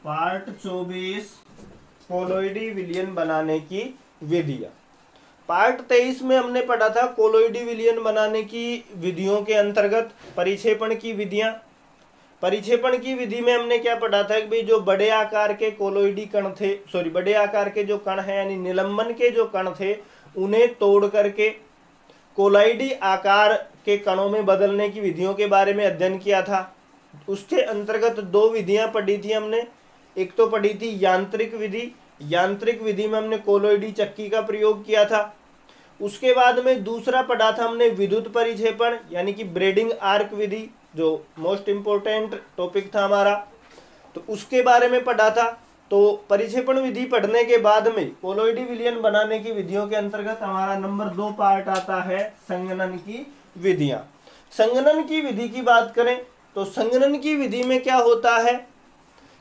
Part 24 कोलोइडी विलयन बनाने की विधियां। पार्ट 23 में हमने पढ़ा था कोलोइडी विलयन बनाने की विधियों के अंतर्गत परिक्षेपण की विधियां। परिक्षेपण की विधि में हमने क्या पढ़ा था कि भाई जो बड़े आकार के कोलोइडी कण थे, बड़े आकार के जो कण हैं यानी निलंबन के जो कण थे, उन्हें तोड़ करके कोलोइडी आकार के कणों में बदलने की विधियों के बारे में अध्ययन किया था। उसके अंतर्गत दो विधियां पढ़ी थी हमने। एक तो पढ़ी थी यांत्रिक विधि। यांत्रिक विधि में हमने कोलोइडी चक्की का प्रयोग किया था। उसके बाद में दूसरा पढ़ा था हमने विद्युत परिक्षेपण यानी कि ब्रेडिंग आर्क विधि, जो मोस्ट इंपोर्टेंट टॉपिक था हमारा, तो उसके बारे में पढ़ा था। तो परिक्षेपण विधि पढ़ने के बाद में कोलोइडी विलयन बनाने की विधियों के अंतर्गत हमारा नंबर 2 पार्ट आता है संघनन की विधियां। संघनन की विधि की बात करें तो संघनन की विधि में क्या होता है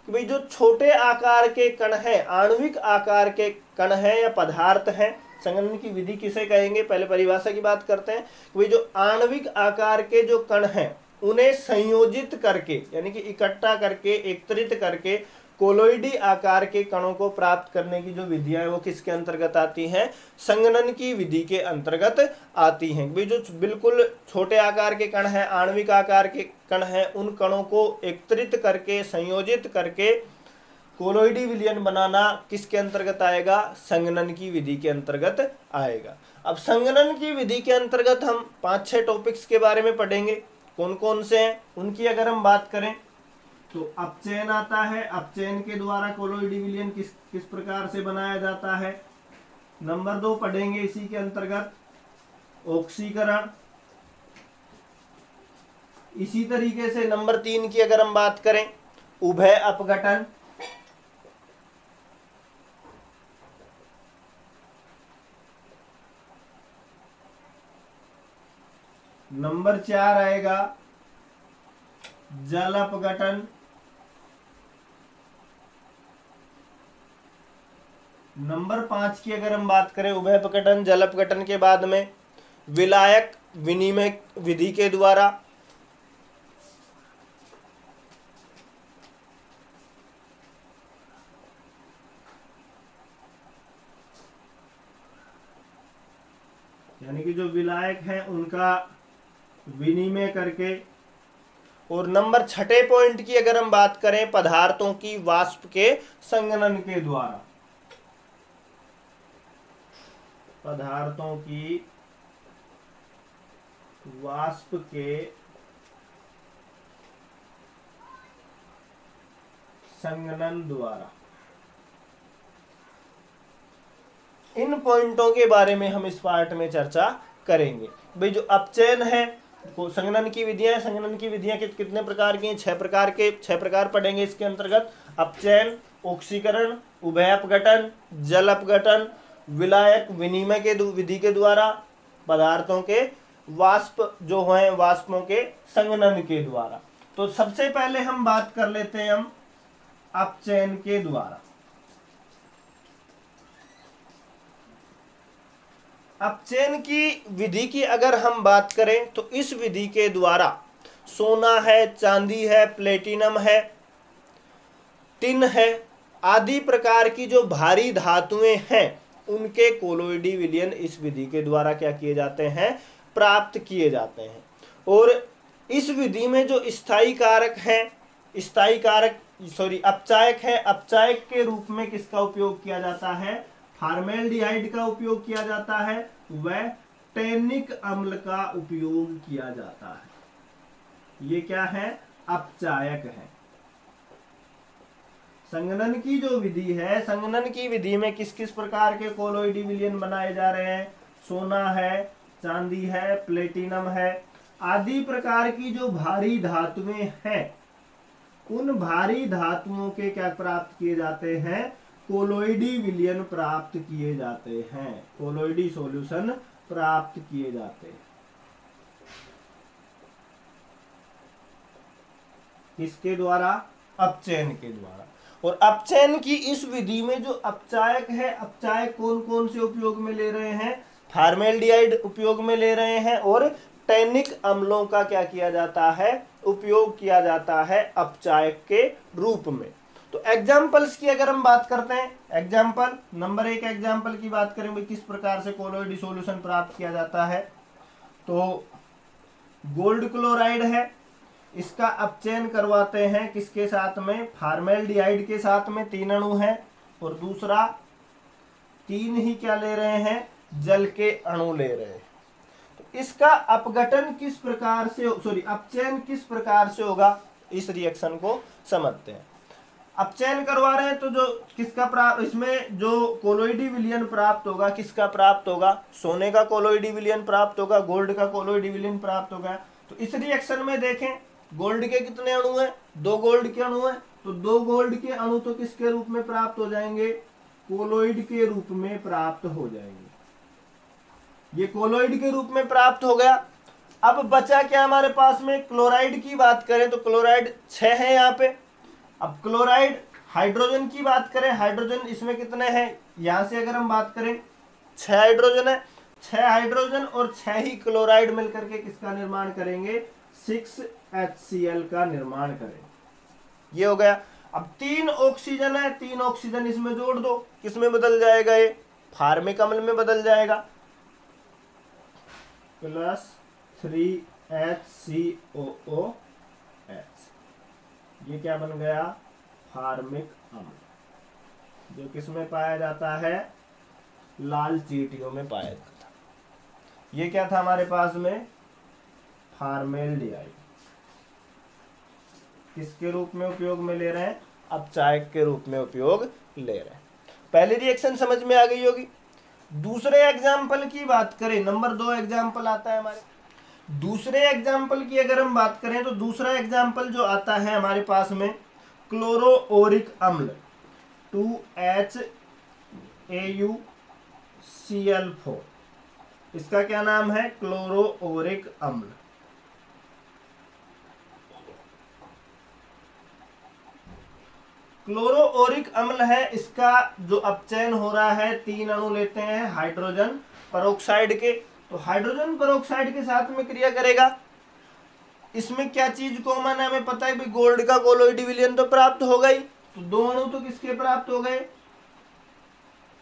कि भाई जो छोटे आकार के कण हैं, आणविक आकार के कण हैं या पदार्थ हैं, संघनन की विधि किसे कहेंगे, पहले परिभाषा की बात करते हैं कि भाई जो आणविक आकार के जो कण हैं उन्हें संयोजित करके यानी कि इकट्ठा करके एकत्रित करके कोलोइडी आकार के कणों को प्राप्त करने की जो विधियां हैं वो किसके अंतर्गत आती हैं, संघनन की विधि के अंतर्गत आती हैं। भाई जो बिल्कुल छोटे आकार के कण हैं, आणविक आकार के कण हैं, उन कणों को एकत्रित करके संयोजित करके कोलोइडी विलयन बनाना किसके अंतर्गत आएगा, संघनन की विधि के अंतर्गत आएगा। अब संघनन की विधि के अंतर्गत हम 5-6 टॉपिक्स के बारे में पढ़ेंगे। कौन कौन से हैं उनकी अगर हम बात करें तो अपचयन आता है। अपचयन के द्वारा कोलोइडी विलयन किस प्रकार से बनाया जाता है। नंबर 2 पढ़ेंगे इसी के अंतर्गत ऑक्सीकरण। इसी तरीके से नंबर 3 की अगर हम बात करें उभय अपघटन। नंबर 4 आएगा जल अपघटन। नंबर 5 की अगर हम बात करें उभय अपघटन जल अपघटन के बाद में विलायक विनिमय विधि के द्वारा। यानी कि जो विलायक हैं उनका विनिमय करके। और नंबर 6 पॉइंट की अगर हम बात करें पदार्थों की वाष्प के संघनन के द्वारा। पदार्थों की वाष्प के संघनन द्वारा। इन पॉइंटों के बारे में हम इस पार्ट में चर्चा करेंगे। भाई जो अपचयन है संघनन की विधियां, संघनन की विधियां कितने प्रकार की हैं, 6 प्रकार पढ़ेंगे इसके अंतर्गत। अपचयन, ऑक्सीकरण, उभय अपघटन, जल अपघटन, विलायक विनिमय के विधि के द्वारा, पदार्थों के वाष्प जो हैं वाष्पों के संघनन के द्वारा। तो सबसे पहले हम बात कर लेते हैं हम अपचयन के द्वारा। अपचयन की विधि की अगर हम बात करें तो इस विधि के द्वारा सोना है, चांदी है, प्लेटिनम है, टिन है आदि प्रकार की जो भारी धातुएं हैं उनके कोलोइडी विलयन इस विधि के द्वारा क्या किए जाते हैं, प्राप्त किए जाते हैं। और इस विधि में जो स्थायी कारक हैं, अपचायक है, अपचायक के रूप में किसका उपयोग किया जाता है, फॉर्मेल्डिहाइड का उपयोग किया जाता है, वह टैनिक अम्ल का उपयोग किया जाता है। ये क्या है, अपचायक है। संघनन की जो विधि है, संघनन की विधि में किस किस प्रकार के कोलोइडी विलयन बनाए जा रहे हैं, सोना है, चांदी है, प्लेटिनम है आदि प्रकार की जो भारी धातुएं हैं उन भारी धातुओं के क्या प्राप्त किए जाते हैं, कोलोइडी विलयन प्राप्त किए जाते हैं, कोलोइडी सॉल्यूशन प्राप्त किए जाते हैं। किसके द्वारा, अपचयन के द्वारा। और अपचयन की इस विधि में जो अपचायक है, अपचायक कौन कौन से उपयोग में ले रहे हैं, फॉर्मेल्डिहाइड उपयोग में ले रहे हैं और टैनिक अम्लों का क्या किया जाता है, उपयोग किया जाता है अपचायक के रूप में। तो एग्जाम्पल्स की अगर हम बात करते हैं, एग्जाम्पल नंबर 1 एग्जाम्पल की बात करें भाई किस प्रकार से कोलोइड सॉल्यूशन प्राप्त किया जाता है, तो गोल्ड क्लोराइड है, इसका अपचयन करवाते हैं किसके साथ में, फॉर्मेल्डिहाइड के साथ में, 3 अणु हैं, और दूसरा 3 ही क्या ले रहे हैं, जल के अणु ले रहे हैं। तो इसका अपघटन किस प्रकार से, अपचयन किस प्रकार से होगा, इस रिएक्शन को समझते हैं। अपचयन करवा रहे हैं तो जो किसका प्राप्त, इसमें जो कोलोइडी विलयन प्राप्त होगा किसका प्राप्त होगा, सोने का कोलोइडी विलयन प्राप्त होगा, गोल्ड का कोलोइडी विलयन प्राप्त होगा। तो इस रिएक्शन में देखें गोल्ड के कितने अणु हैं, 2 गोल्ड के अणु हैं, तो 2 गोल्ड के अणु तो किसके रूप में प्राप्त हो जाएंगे, कोलोइड के रूप में प्राप्त हो जाएंगे। ये कोलोइड के रूप में प्राप्त हो गया। अब बचा क्या हमारे पास में, क्लोराइड की बात करें तो क्लोराइड 6 है यहाँ पे। अब क्लोराइड, हाइड्रोजन की बात करें, हाइड्रोजन इसमें कितने हैं, यहां से अगर हम बात करें 6 हाइड्रोजन है, 6 हाइड्रोजन और 6 ही क्लोराइड मिलकर के किसका निर्माण करेंगे, 6HCl का निर्माण करेंगे। ये हो गया। अब 3 ऑक्सीजन है, 3 ऑक्सीजन इसमें जोड़ दो, किसमें बदल जाएगा, ये फॉर्मिक अम्ल में बदल जाएगा, प्लस 3HCOOH, ये क्या बन गया, फॉर्मिक अम्ल, जो किसमें पाया जाता है, लाल चींटियों में पाया जाता है। ये क्या था हमारे पास में, फॉर्मेल्डिहाइड, किसके रूप में उपयोग में ले रहे हैं, अपचायक के रूप में उपयोग ले रहे हैं। पहली रिएक्शन समझ में आ गई होगी। दूसरे एग्जाम्पल की बात करें, नंबर 2 एग्जाम्पल आता है हमारे, दूसरे एग्जाम्पल की अगर हम बात करें तो दूसरा एग्जाम्पल जो आता है हमारे पास में, क्लोरोओरिक अम्ल 2HAuCl4, इसका क्या नाम है, क्लोरोओरिक अम्ल। क्लोरोओरिक अम्ल है, इसका जो अपचयन हो रहा है, 3 अणु लेते हैं हाइड्रोजन पेरोक्साइड के, तो हाइड्रोजन पेरोक्साइड के साथ में क्रिया करेगा। इसमें क्या चीज कॉमन है, हमें पता है भाई गोल्ड का कोलोइडी विलयन तो प्राप्त हो गई, तो 2 अणु तो किसके प्राप्त हो गए,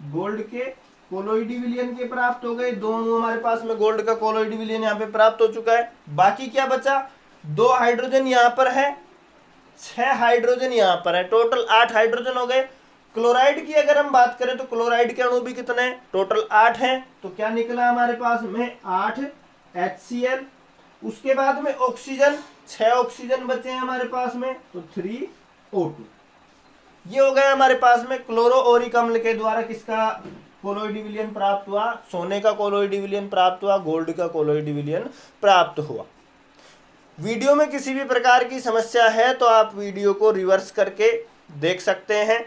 गोल्ड के कोलोइडी विलयन के प्राप्त हो गए। 2 अणु हमारे पास में गोल्ड का कोलोइडी विलयन यहाँ पे प्राप्त हो चुका है। बाकी क्या बचा, 2 हाइड्रोजन यहाँ पर है, 6 हाइड्रोजन यहाँ पर है, टोटल 8 हाइड्रोजन हो गए। क्लोराइड की अगर हम बात करें तो क्लोराइड के अणु भी कितने हैं, टोटल 8 हैं, तो क्या निकला हमारे पास में 8 HCl। उसके बाद में ऑक्सीजन, 6 ऑक्सीजन बचे हैं हमारे पास में, तो 3 O2। ये हो गया हमारे पास में क्लोरोओरिक अम्ल के द्वारा किसका कोलोइडी विलयन प्राप्त हुआ, सोने का कोलोइडी विलयन प्राप्त हुआ, गोल्ड का कोलोइडी विलयन प्राप्त हुआ। वीडियो में किसी भी प्रकार की समस्या है तो आप वीडियो को रिवर्स करके देख सकते हैं।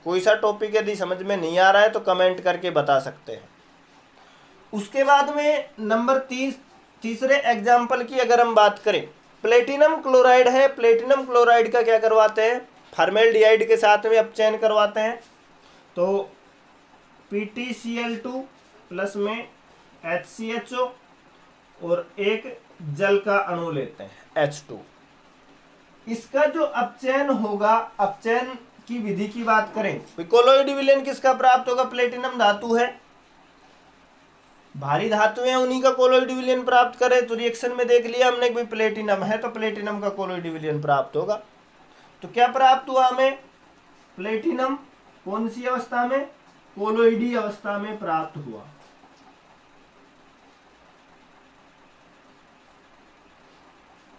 कोई सा टॉपिक यदि समझ में नहीं आ रहा है तो कमेंट करके बता सकते हैं। उसके बाद में नंबर 3 एग्जाम्पल की अगर हम बात करें, प्लेटिनम क्लोराइड है, प्लेटिनम क्लोराइड का क्या करवाते हैं, फॉर्मेल्डिहाइड के साथ में अपचयन करवाते हैं, तो PtCl2 प्लस में HCHO और एक जल का अणु लेते हैं H2। इसका जो अपचयन होगा, अपचयन की विधि की बात करें, कोलोइडी विलयन किसका प्राप्त होगा, प्लेटिनम धातु है, भारी धातु है, उन्हीं का कोलोइडी विलयन प्राप्त करें। तो रिएक्शन में देख लिया हमने कि प्लेटिनम है तो प्लेटिनम का कोलोइडी विलयन प्राप्त होगा। तो क्या प्राप्त हुआ हमें, प्लेटिनम कौन सी अवस्था में, कोलोइडी अवस्था में प्राप्त हुआ।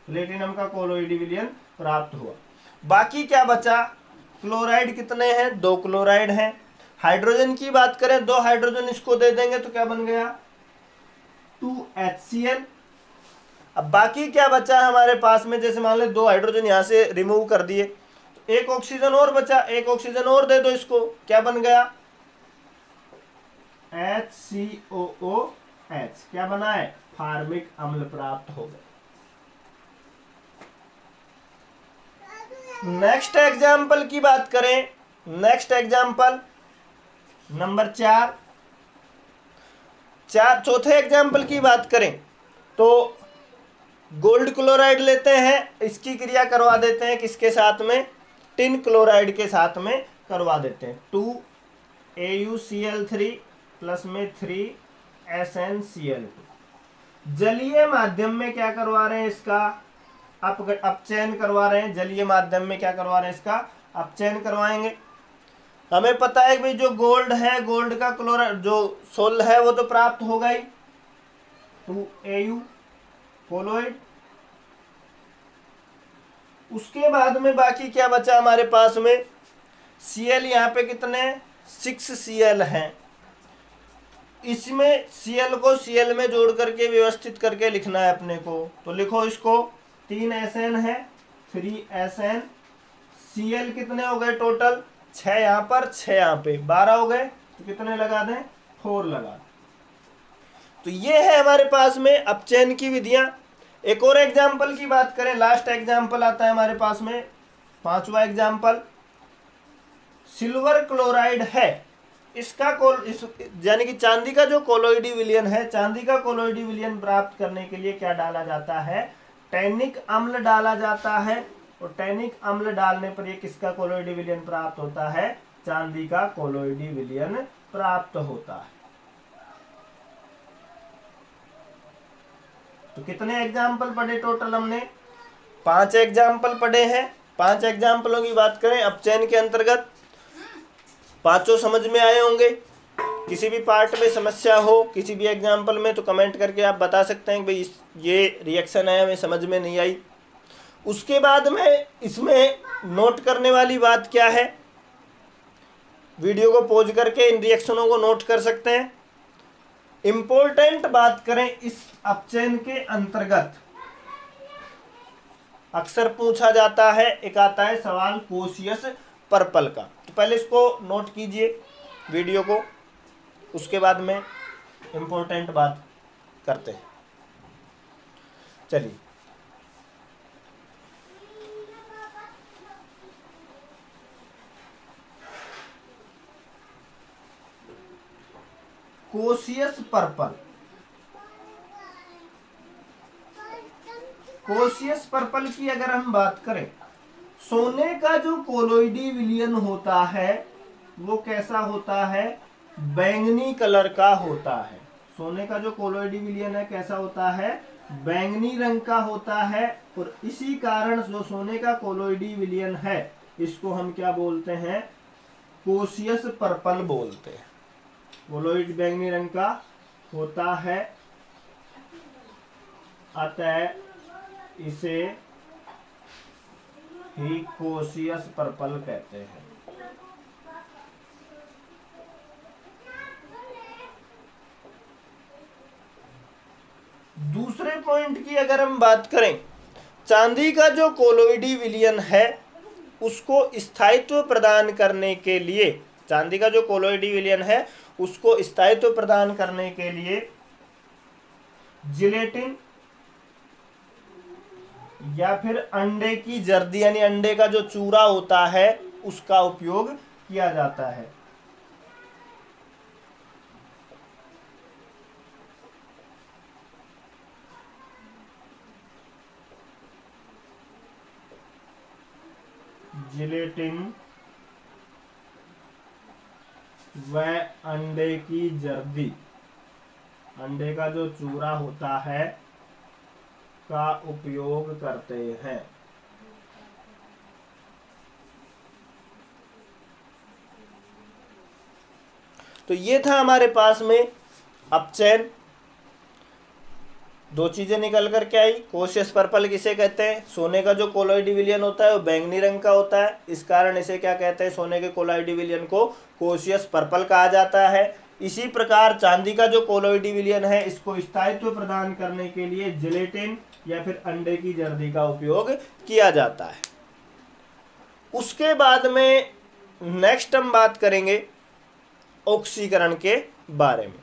प्लेटिनम का कोलोइडी विलयन प्राप्त हुआ। बाकी क्या बचा, क्लोराइड कितने हैं, 2 क्लोराइड हैं। हाइड्रोजन की बात करें, 2 हाइड्रोजन इसको दे देंगे तो क्या बन गया, 2HCl। अब बाकी क्या बचा हमारे पास में, जैसे मान लो 2 हाइड्रोजन यहां से रिमूव कर दिए, तो 1 ऑक्सीजन और बचा, 1 ऑक्सीजन और दे दो इसको, क्या बन गया, HCOOH, क्या बना है, फॉर्मिक अम्ल प्राप्त हो गया। नेक्स्ट एग्जाम्पल की बात करें, नेक्स्ट एग्जाम्पल नंबर 4, चौथे एग्जाम्पल की बात करें तो गोल्ड क्लोराइड लेते हैं, इसकी क्रिया करवा देते हैं किसके साथ में, टिन क्लोराइड के साथ में करवा देते हैं। 2AuCl3 प्लस में 3SnCl2। जलीय माध्यम में क्या करवा रहे हैं, इसका अपचयन करवा रहे हैं। जलीय माध्यम में क्या करवा रहे हैं, इसका अपचयन करवाएंगे। हमें पता है कि भाई जो गोल्ड है, गोल्ड का क्लोराइड जो सोल है वो तो प्राप्त होगा ही, 2Au कोलोइड। उसके बाद में बाकी क्या बचा हमारे पास में, Cl यहाँ पे कितने 6Cl हैं। इसमें Cl को Cl में जोड़ करके व्यवस्थित करके लिखना है अपने को। तो लिखो इसको, 3Sn है, 3Sn। Cl कितने हो गए टोटल, 6 यहाँ पर 6 यहाँ पे, 12 हो गए। तो कितने लगा दें, 4 लगा दें। तो ये है हमारे पास में अपचयन की विधियां। एक और एग्जाम्पल की बात करें, लास्ट एग्जाम्पल आता है हमारे पास में, 5वां एग्जाम्पल। सिल्वर क्लोराइड है, इसका यानी कि चांदी का जो कोलोइडी विलयन है, चांदी का कोलोइडी विलयन प्राप्त करने के लिए क्या डाला जाता है, टैनिक अम्ल डाला जाता है। और टैनिक अम्ल डालने पर ये किसका कोलोइडी विलयन प्राप्त होता है, चांदी का कोलोइडी विलयन प्राप्त होता है। तो कितने एग्जाम्पल पढ़े टोटल हमने, 5 एग्जाम्पल पढ़े हैं। 5 एग्जाम्पलों की बात करें अपचयन के अंतर्गत, पांचों समझ में आए होंगे। किसी भी पार्ट में समस्या हो किसी भी एग्जाम्पल में तो कमेंट करके आप बता सकते हैं कि भाई ये रिएक्शन है हमें समझ में नहीं आई। उसके बाद में इसमें नोट करने वाली बात क्या है, वीडियो को पॉज करके इन रिएक्शनों को नोट कर सकते हैं। इंपॉर्टेंट बात करें इस अपचयन के अंतर्गत अक्सर पूछा जाता है, एक आता है सवाल कोशियस पर्पल का। तो पहले इसको नोट कीजिए वीडियो को, उसके बाद में इंपॉर्टेंट बात करते हैं। चलिए, कोशियस पर्पल। कोशियस पर्पल की अगर हम बात करें, सोने का जो कोलोइडी विलयन होता है वो कैसा होता है, बैंगनी कलर का होता है। सोने का जो कोलोइडी विलयन है कैसा होता है, बैंगनी रंग का होता है। और इसी कारण जो सोने का कोलोइडी विलयन है इसको हम क्या बोलते हैं, कोशियस पर्पल बोलते हैं। कोलोइड बैंगनी रंग का होता है, अतः इसे ही कोशियस पर्पल कहते हैं। दूसरे पॉइंट की अगर हम बात करें, चांदी का जो कोलोइडी विलयन है उसको स्थायित्व प्रदान करने के लिए, चांदी का जो कोलोइडी विलयन है उसको स्थायित्व प्रदान करने के लिए जिलेटिन या फिर अंडे की जर्दी यानी अंडे का जो चूरा होता है उसका उपयोग किया जाता है। जिलेटिन व अंडे की जर्दी, अंडे का जो चूरा होता है का उपयोग करते हैं। तो ये था हमारे पास में अपचयन। 2 चीजें निकल कर के आई। कोशियस पर्पल किसे कहते हैं, सोने का जो कोलोइडी विलयन होता है वो बैंगनी रंग का होता है, इस कारण इसे क्या कहते हैं, सोने के कोलोइडी विलयन को कोशियस पर्पल कहा जाता है। इसी प्रकार चांदी का जो कोलोइडी विलयन है इसको स्थायित्व प्रदान करने के लिए जिलेटिन या फिर अंडे की जर्दी का उपयोग किया जाता है। उसके बाद में नेक्स्ट हम बात करेंगे ऑक्सीकरण के बारे में।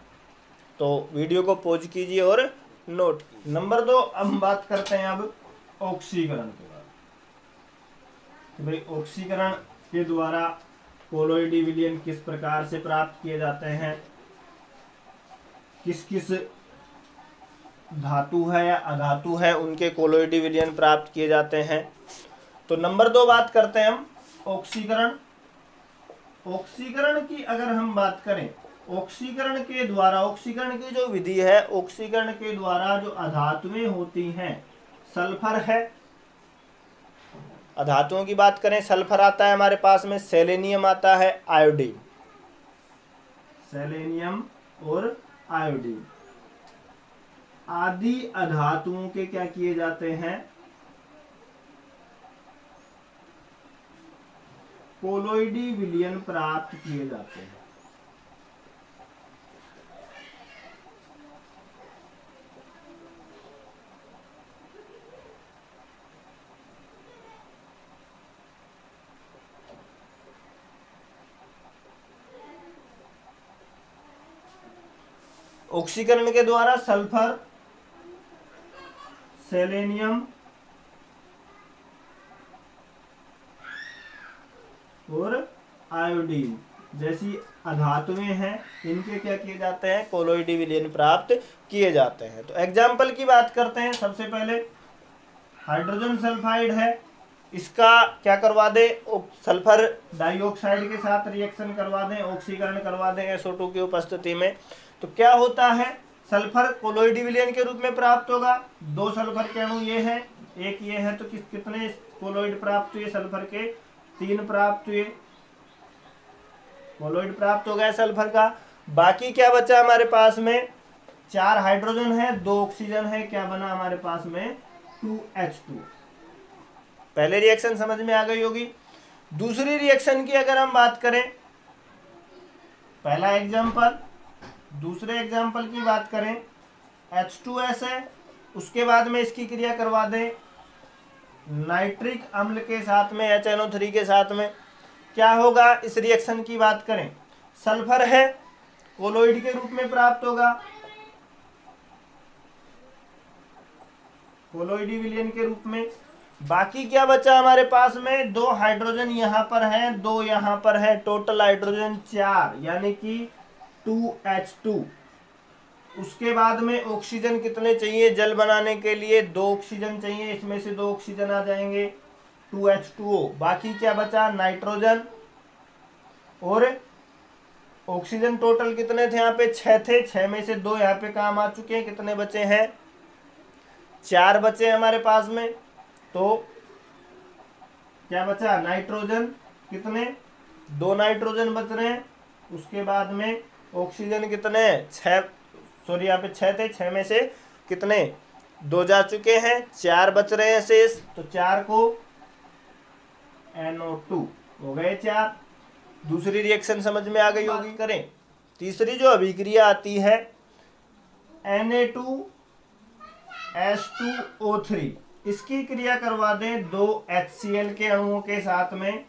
तो वीडियो को पॉज कीजिए और नोट कीजिए। नंबर 2 हम बात करते हैं अब ऑक्सीकरण के बारे में। भाई ऑक्सीकरण के द्वारा कोलोइडी विलयन किस प्रकार से प्राप्त किए जाते हैं, किस किस धातु है या अधातु है उनके कोलोइडी विलयन प्राप्त किए जाते हैं। तो नंबर 2 बात करते हैं हम ऑक्सीकरण। ऑक्सीकरण की अगर हम बात करें, ऑक्सीकरण के द्वारा, ऑक्सीकरण की जो विधि है, ऑक्सीकरण के द्वारा जो अधातुएं होती हैं, सल्फर है। अधातुओं की बात करें, सल्फर आता है हमारे पास में, सेलेनियम आता है, आयोडीन, सेलेनियम और आयोडीन आदि अधातुओं के क्या किए जाते हैं, कोलोइडी विलयन प्राप्त किए जाते हैं। ऑक्सीकरण के द्वारा सल्फर, सेलेनियम और आयोडीन जैसी अधातुएं हैं, इनके क्या किए जाते हैं, कोलोइडी विलयन प्राप्त किए जाते हैं। तो एग्जाम्पल की बात करते हैं। सबसे पहले हाइड्रोजन सल्फाइड है, इसका क्या करवा दे, सल्फर डाइऑक्साइड के साथ रिएक्शन करवा दें, ऑक्सीकरण करवा दें SO2 की उपस्थिति में, तो क्या होता है, सल्फर कोलोइडी विलयन के रूप में प्राप्त होगा। 2 सल्फर के अणु ये है, एक ये है, तो कितने कोलोइड प्राप्त हुए सल्फर के, 3 प्राप्त हुए, कोलोइड प्राप्त हो गया सल्फर का। बाकी क्या बचा हमारे पास में, 4 हाइड्रोजन है, 2 ऑक्सीजन है, क्या बना हमारे पास में, 2H2। पहले रिएक्शन समझ में आ गई होगी। दूसरी रिएक्शन की अगर हम बात करें, पहला एग्जाम्पल, दूसरे एग्जाम्पल की बात करें, H2S है, उसके बाद में इसकी क्रिया करवा दें नाइट्रिक अम्ल के साथ में, HNO3 के साथ में, क्या होगा, इस रिएक्शन की बात करें, सल्फर है, कोलोइड के रूप में प्राप्त होगा, कोलोइडी विलयन के रूप में। बाकी क्या बचा हमारे पास में, 2 हाइड्रोजन यहां पर है, 2 यहां पर है, टोटल हाइड्रोजन 4 यानी कि 2H2। उसके बाद में ऑक्सीजन कितने चाहिए जल बनाने के लिए, 2 ऑक्सीजन चाहिए, इसमें से 2 ऑक्सीजन आ जाएंगे, 2H2O। बाकी क्या बचा, नाइट्रोजन और ऑक्सीजन। टोटल कितने थे यहाँ पे, 6 थे, 6 में से 2 यहाँ पे काम आ चुके हैं, कितने बचे हैं, 4 बचे हमारे पास में। तो क्या बचा, नाइट्रोजन कितने, 2 नाइट्रोजन बच रहे हैं। उसके बाद में ऑक्सीजन कितने, 6, सॉरी यहाँ पे 6 थे, 6 में से कितने, 2 जा चुके हैं, 4 बच रहे हैं शेष, तो 4 को NO2 हो गए 4। दूसरी रिएक्शन समझ में आ गई होगी। करें तीसरी जो अभिक्रिया आती है, Na2S2O3, इसकी क्रिया करवा दें 2 HCl के अणुओं के साथ में,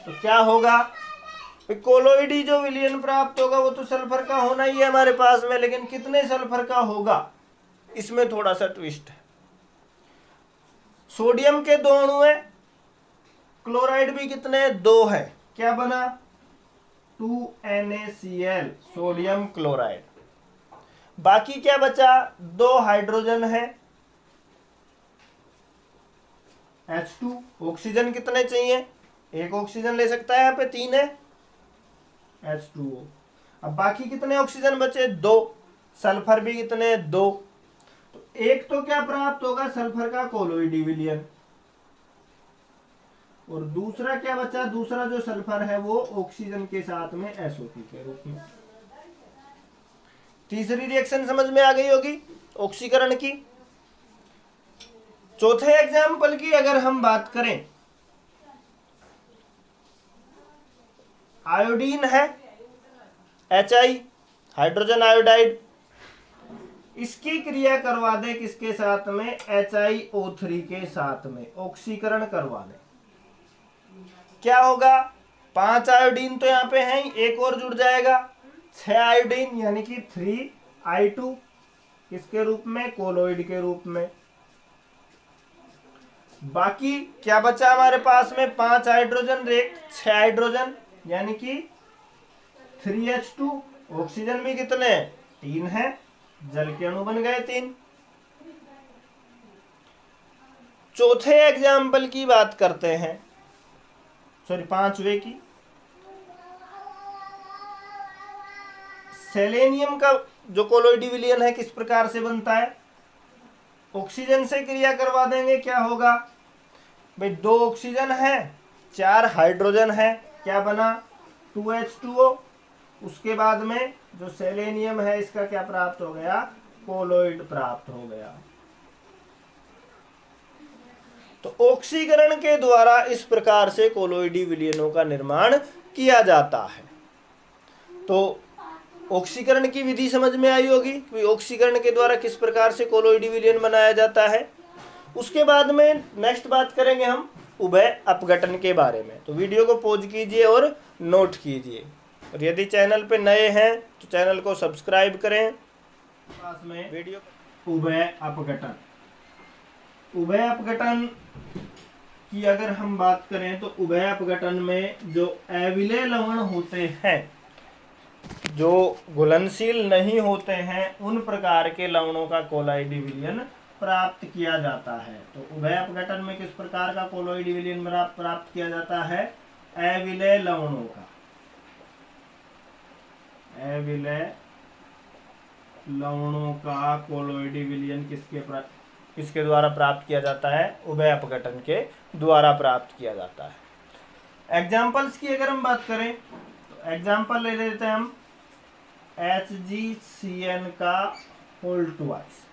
तो क्या होगा, कोलोइडी जो विलयन प्राप्त होगा वो तो सल्फर का होना ही है हमारे पास में, लेकिन कितने सल्फर का होगा, इसमें थोड़ा सा ट्विस्ट है। सोडियम के 2 अणु है, क्लोराइड भी कितने, 2 है, क्या बना, 2NaCl, सोडियम क्लोराइड। बाकी क्या बचा, 2 हाइड्रोजन है, H2, ऑक्सीजन कितने चाहिए, 1 ऑक्सीजन ले सकता है, यहाँ पे 3 है, H2O। अब बाकी कितने ऑक्सीजन बचे, 2, सल्फर भी कितने, 2। तो एक तो क्या प्राप्त होगा, सल्फर का कोलोइडी विलयन, और दूसरा क्या बचा, दूसरा जो सल्फर है वो ऑक्सीजन के साथ में SO2 के रूप में। तीसरी रिएक्शन समझ में आ गई होगी ऑक्सीकरण की। चौथे एग्जाम्पल की अगर हम बात करें, आयोडीन है, HI, हाइड्रोजन आयोडाइड, इसकी क्रिया करवा दें किसके साथ में, HiO3 के साथ में, ऑक्सीकरण करवा दें, क्या होगा, 5 आयोडीन तो यहाँ पे हैं, एक और जुड़ जाएगा, 6 आयोडीन यानी कि 3I2, किसके रूप में, कोलोइड के रूप में। बाकी क्या बचा हमारे पास में, 5 हाइड्रोजन रेख, 6 हाइड्रोजन यानी कि 3H2, ऑक्सीजन भी कितने, 3 है, जल के अणु बन गए 3। चौथे एग्जाम्पल की बात करते हैं। सॉरी 5वें की, सेलेनियम का जो कोलोइडी विलयन है किस प्रकार से बनता है, ऑक्सीजन से क्रिया करवा देंगे, क्या होगा भाई 2 ऑक्सीजन है 4 हाइड्रोजन है, क्या बना 2H2O। उसके बाद में जो सेलेनियम है इसका क्या प्राप्त हो गया, कोलोइड प्राप्त हो गया। तो ऑक्सीकरण के द्वारा इस प्रकार से कोलोइडी विलयनों का निर्माण किया जाता है। तो ऑक्सीकरण की विधि समझ में आई होगी कि ऑक्सीकरण के द्वारा किस प्रकार से कोलोइडी विलयन बनाया जाता है। उसके बाद में नेक्स्ट बात करेंगे हम उभय अपघटन के बारे में। तो वीडियो को पॉज कीजिए और नोट कीजिए, और यदि चैनल पे नए हैं तो चैनल को सब्सक्राइब करें। पास में वीडियो उभय अपघटन, उभय अपघटन की अगर हम बात करें तो उभय अपघटन में जो अविलेय लवण होते हैं, जो घुलनशील नहीं होते हैं, उन प्रकार के लवणों का कोलोइडी विलयन प्राप्त किया जाता है। तो उभय अपघटन में किस प्रकार का कोलोइडी विलयन प्राप्त किया जाता है, अविलेय लवणों का, अविलेय लवणों का कोलोइडी विलयन किसके द्वारा प्राप्त किया जाता है, उभय अपघटन के द्वारा प्राप्त किया जाता है। एग्जाम्पल्स की अगर हम बात करें तो एग्जाम्पल ले लेते हैं हम HgCN का होल ट्वाइस,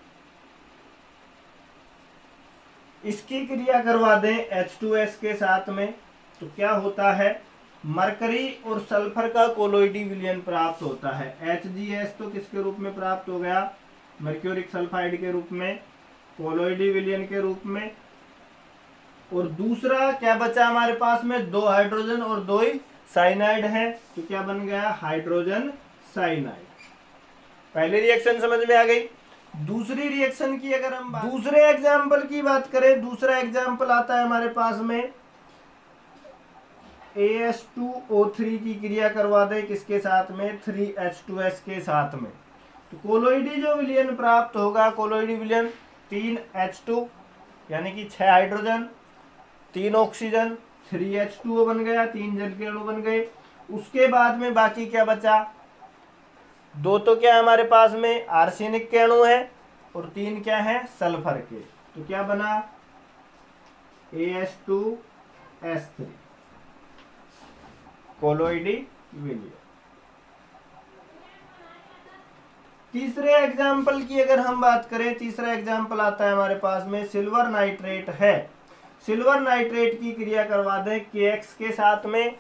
इसकी क्रिया करवा दें H2S के साथ में, तो क्या होता है, मरकरी और सल्फर का कोलोइडी विलयन प्राप्त होता है। HgS तो किसके रूप में प्राप्त हो गया, मर्क्यूरिक सल्फाइड के रूप में, कोलोइडी विलयन के रूप में। और दूसरा क्या बचा हमारे पास में, 2 हाइड्रोजन और 2 ही साइनाइड है, तो क्या बन गया, हाइड्रोजन साइनाइड। पहली रिएक्शन समझ में आ गई। दूसरी रिएक्शन की अगर हम दूसरे एग्जाम्पल की बात करें, दूसरा एग्जाम्पल आता है हमारे पास में AS2O3 की क्रिया करवा दे किसके साथ में, 3H2S के साथ में। तो कोलोइडी जो विलयन प्राप्त होगा, कोलोइडी विलयन 3H2 यानी कि 6 हाइड्रोजन 3 ऑक्सीजन 3H2O बन गया, 3 जल के अणु बन गए। उसके बाद में बाकी क्या बचा, 2 तो क्या है हमारे पास में आर्सेनिक के अणु है और 3 क्या है सल्फर के, तो क्या बना AS2S3 कोलोइडी विलयन। तीसरे एग्जाम्पल की अगर हम बात करें, तीसरा एग्जाम्पल आता है हमारे पास में सिल्वर नाइट्रेट है। सिल्वर नाइट्रेट की क्रिया करवा दें KX के साथ में,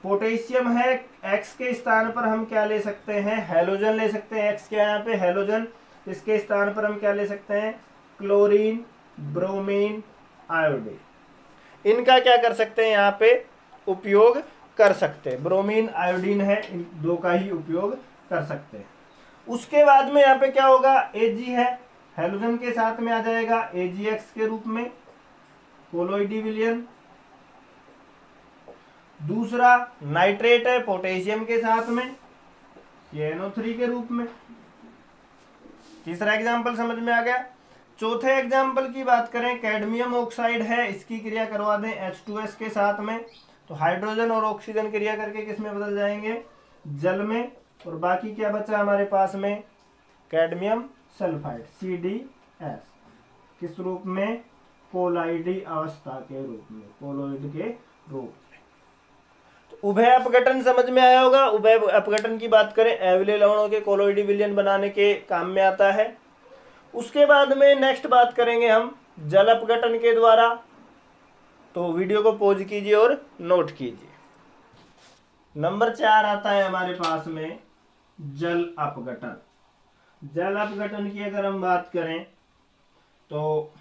पोटेशियम है, X के स्थान पर हम क्या ले सकते हैं, हेलोजन ले सकते हैं, X के यहाँ पे हेलोजन, इसके स्थान पर हम क्या ले सकते हैं, क्लोरीन, ब्रोमीन, आयोडीन। इनका क्या कर सकते हैं, यहाँ पे उपयोग कर सकते हैं, ब्रोमीन आयोडीन है, इन 2 का ही उपयोग कर सकते हैं। उसके बाद में यहाँ पे क्या होगा, Ag है, हेलोजन के साथ में आ जाएगा AgX के रूप में कोलोइडी विलयन। दूसरा नाइट्रेट है, पोटेशियम के साथ में NO3 के रूप में। तीसरा एग्जाम्पल समझ में आ गया। चौथे एग्जाम्पल की बात करें, कैडमियम ऑक्साइड है, इसकी क्रिया करवा दें H2S के साथ में, तो हाइड्रोजन और ऑक्सीजन क्रिया करके किस में बदल जाएंगे, जल में। और बाकी क्या बचा हमारे पास में, कैडमियम सल्फाइड CdS, किस रूप में, कोलोइडी अवस्था के रूप में, कोलोइड के रूप में। तो उभय अपघटन समझ में आया होगा। उभय अपघटन की बात करें, अविलेय लवणों के कोलोइडी विलयन बनाने के काम में आता है। उसके बाद में नेक्स्ट बात करेंगे हम जल अपघटन के द्वारा। तो वीडियो को पॉज कीजिए और नोट कीजिए। नंबर 4 आता है हमारे पास में जल अपघटन। जल अपघटन की अगर हम बात करें तो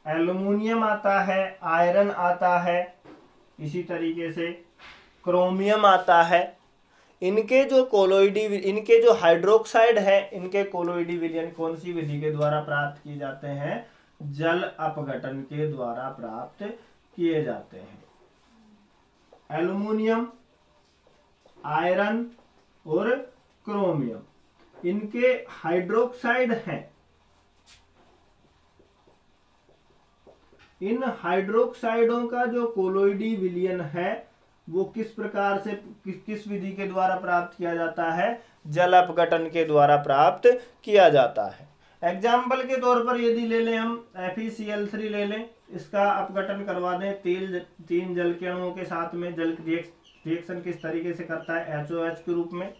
एल्युमिनियम आता है, आयरन आता है, इसी तरीके से क्रोमियम आता है। इनके जो हाइड्रोक्साइड है, इनके कोलोइडी विलयन कौन सी विधि के द्वारा प्राप्त किए जाते हैं, जल अपघटन के द्वारा प्राप्त किए जाते हैं। एल्युमिनियम, आयरन और क्रोमियम, इनके हाइड्रोक्साइड हैं, इन हाइड्रोक्साइडों का जो कोलोइडी विलयन है वो किस प्रकार से किस विधि के द्वारा प्राप्त किया जाता है? जल अपघटन के द्वारा प्राप्त किया जाता है। एग्जाम्पल के तौर पर यदि ले लें हम FeCl3 ले लें, इसका अपघटन करवा दें तीन जल के अणुओं के साथ में, जल रिएक्शन किस तरीके से करता है? HOH के रूप में।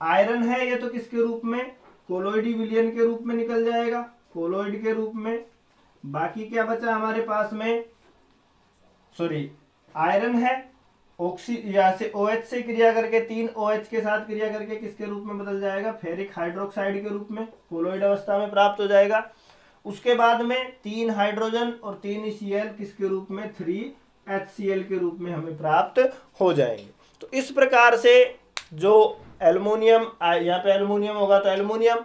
आयरन है ये तो किसके रूप में? कोलोइडी विलयन के रूप में निकल जाएगा, कोलोइड के रूप में। बाकी क्या बचा हमारे पास में? आयरन है, यहाँ से OH से क्रिया करके 3 OH के साथ क्रिया करके किसके रूप में बदल जाएगा? फेरिक हाइड्रोक्साइड के रूप में कोलोइड अवस्था में प्राप्त हो जाएगा। उसके बाद में 3 हाइड्रोजन और 3 Cl किसके रूप में? 3HCl के रूप में हमें प्राप्त हो जाएंगे। तो इस प्रकार से जो एल्युमिनियम, यहाँ पे एल्युमिनियम होगा तो एल्युमिनियम,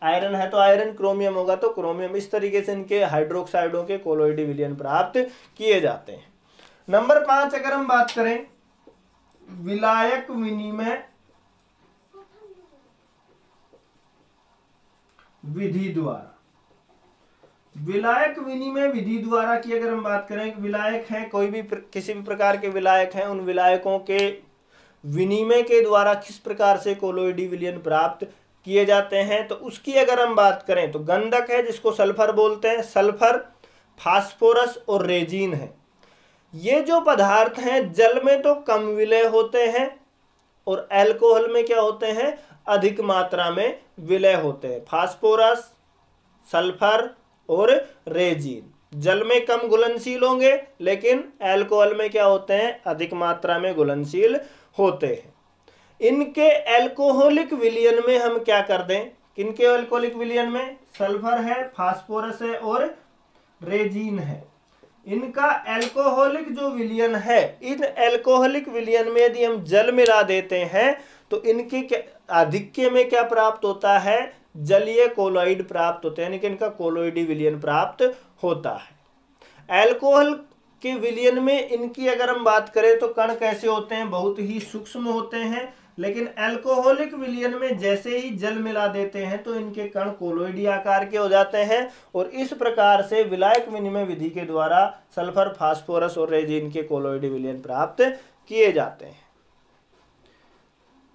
आयरन है तो आयरन, क्रोमियम होगा तो क्रोमियम, इस तरीके से इनके हाइड्रोक्साइडों के कोलोइडी विलयन प्राप्त किए जाते हैं। नंबर 5 अगर हम बात करें विलायक विनिमय विधि द्वारा, विलायक विनिमय विधि द्वारा की अगर हम बात करें, विलायक है कोई भी किसी भी प्रकार के विलायक हैं, उन विलायकों के विनिमय के द्वारा किस प्रकार से कोलोइडी विलयन प्राप्त किए जाते हैं, तो उसकी अगर हम बात करें तो गंधक है जिसको सल्फर बोलते हैं, सल्फर, फास्फोरस और रेजिन है। ये जो पदार्थ हैं जल में तो कम विलय होते हैं और अल्कोहल में क्या होते हैं? अधिक मात्रा में विलय होते हैं। फास्फोरस, सल्फर और रेजिन जल में कम घुलनशील होंगे लेकिन अल्कोहल में क्या होते हैं? अधिक मात्रा में घुलनशील होते हैं। इनके अल्कोहलिक विलयन में हम क्या कर दें? किनके अल्कोहलिक विलयन में? सल्फर है, फास्फोरस है और रेजिन है। इनका अल्कोहलिक जो विलयन है, इन अल्कोहलिक विलयन में यदि हम जल मिला देते हैं तो इनके आधिक्य में क्या प्राप्त होता है? जलीय कोलोइड प्राप्त होते हैं, यानी कि इनका कोलोइडी विलयन प्राप्त होता है। अल्कोहल के विलयन में इनकी अगर हम बात करें तो कण कैसे होते हैं? बहुत ही सूक्ष्म होते हैं, लेकिन अल्कोहलिक विलयन में जैसे ही जल मिला देते हैं तो इनके कण कोलोइडी आकार के हो जाते हैं और इस प्रकार से विलायक विनिमय विधि के द्वारा सल्फर, फास्फोरस और रेजिन के कोलोइडी विलयन प्राप्त किए जाते हैं।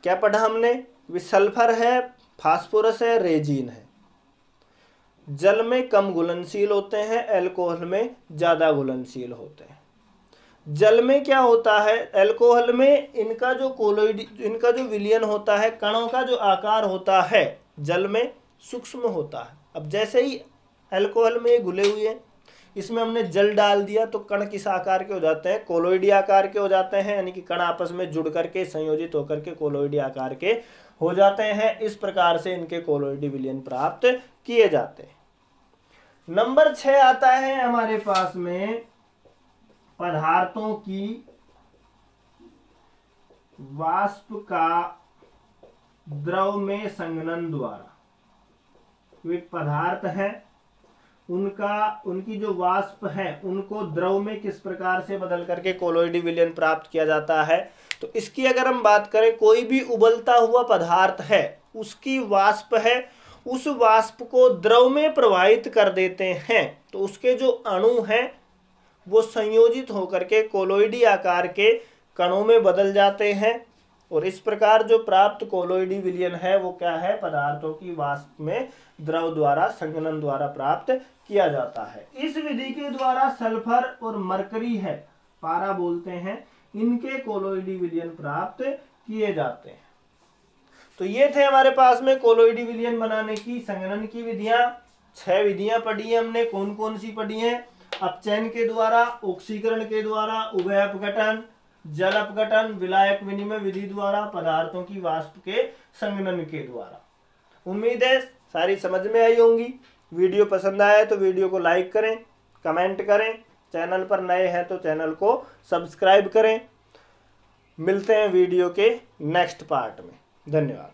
क्या पढ़ा हमने? सल्फर है, फास्फोरस है, रेजिन है, जल में कम घुलनशील होते हैं, अल्कोहल में ज्यादा घुलनशील होते हैं। जल में क्या होता है? अल्कोहल में इनका जो कोलोइडी, इनका जो विलयन होता है, कणों का जो आकार होता है जल में सूक्ष्म होता है। अब जैसे ही अल्कोहल में घुले हुए हैं, इसमें हमने जल डाल दिया तो कण किस आकार के हो जाते हैं? कोलोइडी आकार के हो जाते हैं, यानी कि कण आपस में जुड़ करके संयोजित होकर के कोलोइडी आकार के हो जाते हैं। इस प्रकार से इनके कोलोइडी विलयन प्राप्त किए जाते हैं। नंबर 6 आता है हमारे पास में पदार्थों की वाष्प का द्रव में संघनन द्वारा। एक पदार्थ है, उनकी जो वाष्प है उनको द्रव में किस प्रकार से बदल करके कोलोइडी विलयन प्राप्त किया जाता है। तो इसकी अगर हम बात करें, कोई भी उबलता हुआ पदार्थ है, उसकी वाष्प है, उस वाष्प को द्रव में प्रवाहित कर देते हैं तो उसके जो अणु हैं वो संयोजित होकर के कोलोइडी आकार के कणों में बदल जाते हैं और इस प्रकार जो प्राप्त कोलोइडी विलयन है वो क्या है? पदार्थों की वाष्प में द्रव द्वारा संघनन द्वारा प्राप्त किया जाता है। इस विधि के द्वारा सल्फर और मरकरी है, पारा बोलते हैं, इनके कोलोइडी विलयन प्राप्त किए जाते हैं। तो ये थे हमारे पास में कोलोइडी विलयन बनाने की संघनन की विधियां। 6 विधियां पढ़ी है हमने। कौन कौन सी पढ़ी हैं? अपचयन के द्वारा, ऑक्सीकरण के द्वारा, उभय अपघटन, जल अपघटन, विलायक विनिमय विधि द्वारा, पदार्थों की वाष्प के संघनन के द्वारा। उम्मीद है सारी समझ में आई होंगी। वीडियो पसंद आया तो वीडियो को लाइक करें, कमेंट करें, चैनल पर नए हैं तो चैनल को सब्सक्राइब करें। मिलते हैं वीडियो के नेक्स्ट पार्ट में। धन्यवाद।